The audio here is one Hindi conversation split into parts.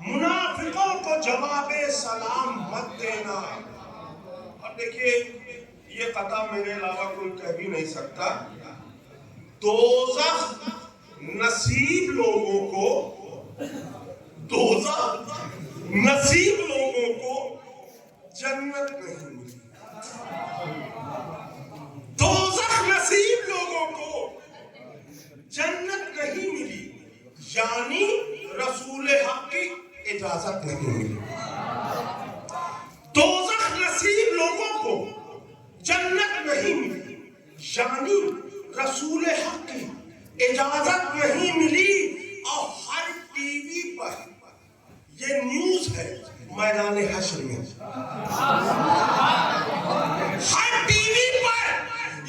मुनाफिकों को जवाबे सलाम मत देना। अब देखिए, ये कथा मेरे अलावा कोई कह भी नहीं सकता। दोज़ख नसीब लोगों को, दोज़ख नसीब लोगों को जन्नत नहीं मिली। दोज़ख नसीब लोगों को जन्नत नहीं मिली, यानी रसूल हक की इजाजत नहीं मिली। दोज़ख नसीब लोगों को जन्नत नहीं मिली, यानी रसूल हक की इजाजत नहीं मिली। और हर टीवी पर ये न्यूज है मैदान हश्र में, हर टीवी पर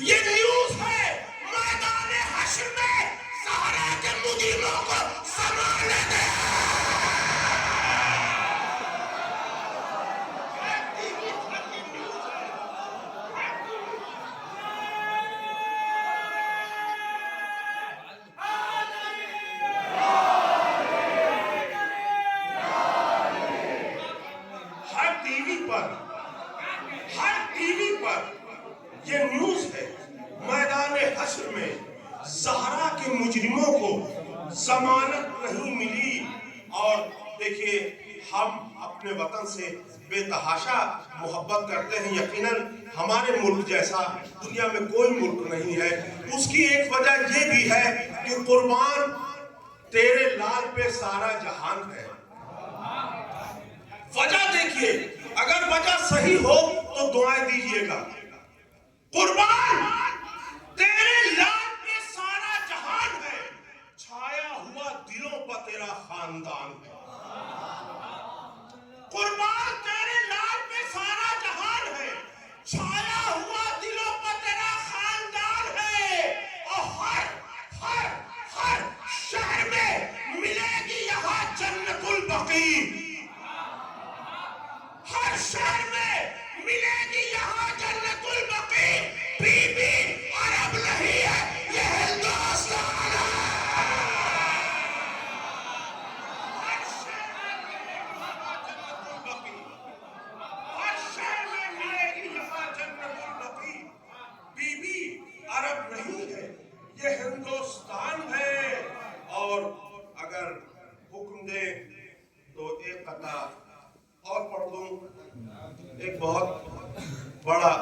ये न्यूज है मैदान हश्र में ज़हरा के मुजरिमों को संभालने दे। हर टीवी पर ये न्यूज है मैदान हश्र में ज़हरा के मुजरिमों को जमानत नहीं मिली। और देखिए, हम अपने वतन से बेतहाशा मोहब्बत करते हैं। यकीनन हमारे मुल्क जैसा दुनिया में कोई मुल्क नहीं है। उसकी एक वजह ये भी है कि कुर्बान तेरे लाल पे सारा जहान है। वजह देखिए, अगर वजह सही हो तो दुआएं दीजिएगा। कुर्बान तेरे लाल पे सारा जहान है, छाया हुआ दिलों पर तेरा खानदान है। कुर्बान तेरे लाल पे सारा जहान है, छाया हुआ दिलों पर तेरा खानदान है। और हर हर हर शहर में मिलेगी यहाँ जन्नतुल बकी। हर शहर में मिलेगी यहाँ जन्नतुल बकी। बीबी अरब नहीं है, ये हिंदुस्तान है। हर शहर में जन्नतुल बकी, हर शहर में मिलेगी यहाँ जन्नतुल बकी। बीबी अरब नहीं है, ये हिंदुस्तान है। और अगर हुक्म दे तो एक कथा और पढ़ दूं। एक बहुत बड़ा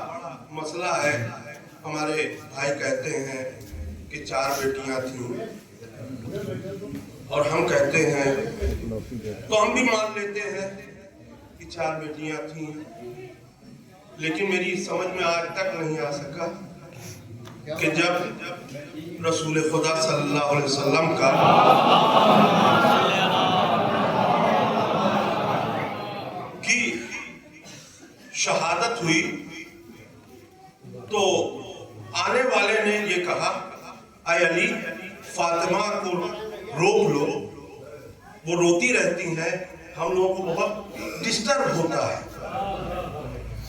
मसला है। हमारे भाई कहते हैं कि 4 बेटियां थीं, और हम कहते हैं तो हम भी मान लेते हैं कि 4 बेटियां थीं, लेकिन मेरी समझ में आज तक नहीं आ सका कि जब रसूल खुदा सल्लल्लाहु अलैहि वसल्लम का शहादत हुई तो आने वाले ने ये कहा, ऐ अली, फातिमा को रोक लो, वो रोती रहती हैं, हम लोगों को बहुत डिस्टर्ब होता है।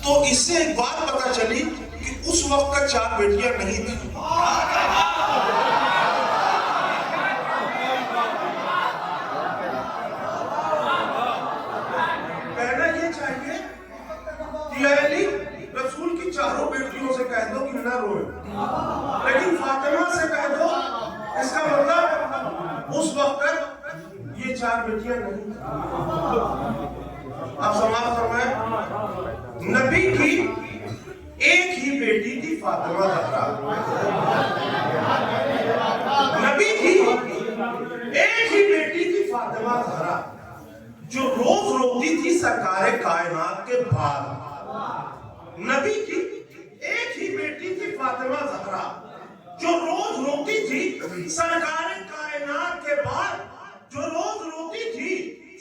तो इससे एक बात पता चली कि उस वक्त तक 4 बेटियां नहीं थी। कहना ये चाहिए कि रसूल की 4 बेटियों से कह दो कि न रोए, लेकिन फातिमा से कह दो, इसका मतलब उस वक्त तक ये 4 बेटियां नहीं थी। आप समाज फरमाएं, नबी की एक ही बेटी थी, फातिमा ज़हरा। नबी की एक ही बेटी थी, फातिमा ज़हरा, जो रोज रोती थी सरकारे कायनात के बाद। नबी की एक ही बेटी थी, फातिमा ज़हरा, जो रोज रोती थी सरकारे कायनात के बाद, जो रोज रोती थी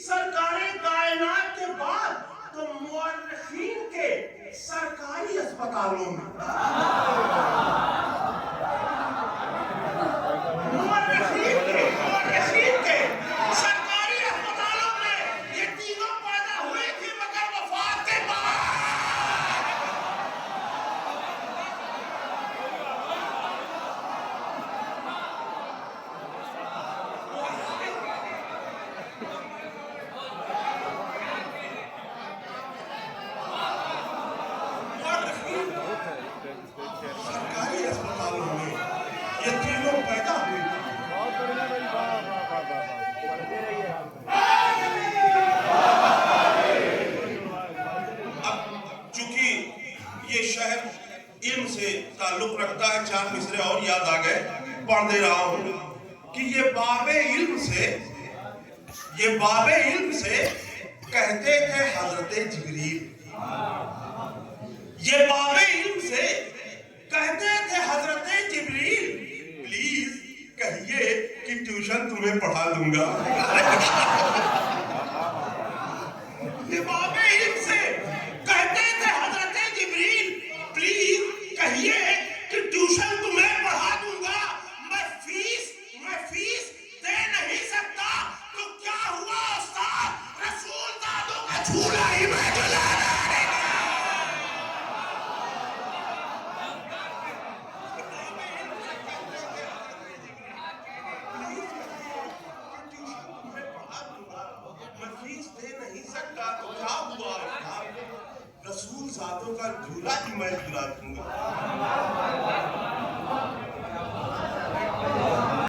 सरकारे कायनात के बाद। तो मुअर्रिखीन के सरकारी अस्पतालों में, मुअर्रिखीन के सरकारी अस्पतालों में ये तीनों पैदा हुए थे, मगर वफात के बाद। ताल्लुक रखता है। चार मिसरे और याद आ गए, पढ़ दे रहा हूं कि ये बाबे इल्म से कहते थे हजरत जिब्रील। ये बाबे इल्म से कहते थे हजरत जिब्रील, प्लीज कहिए कि ट्यूशन तुम्हें पढ़ा दूंगा। ये बाबे इल्म से कहते थे हजरत जिब्रील, प्लीज कहिए कि ट्यूशन तुम्हें पढ़ा दूंगा। मैं फीस दे नहीं सकता तो क्या हुआ उस्ताद, रसूल दादों का झूला ही मैं झुला रहा है। मैं फीस दे नहीं सकता तो क्या हुआ उस्ताद, रसूल दादों का झूला ही मैं झुला दूंगा।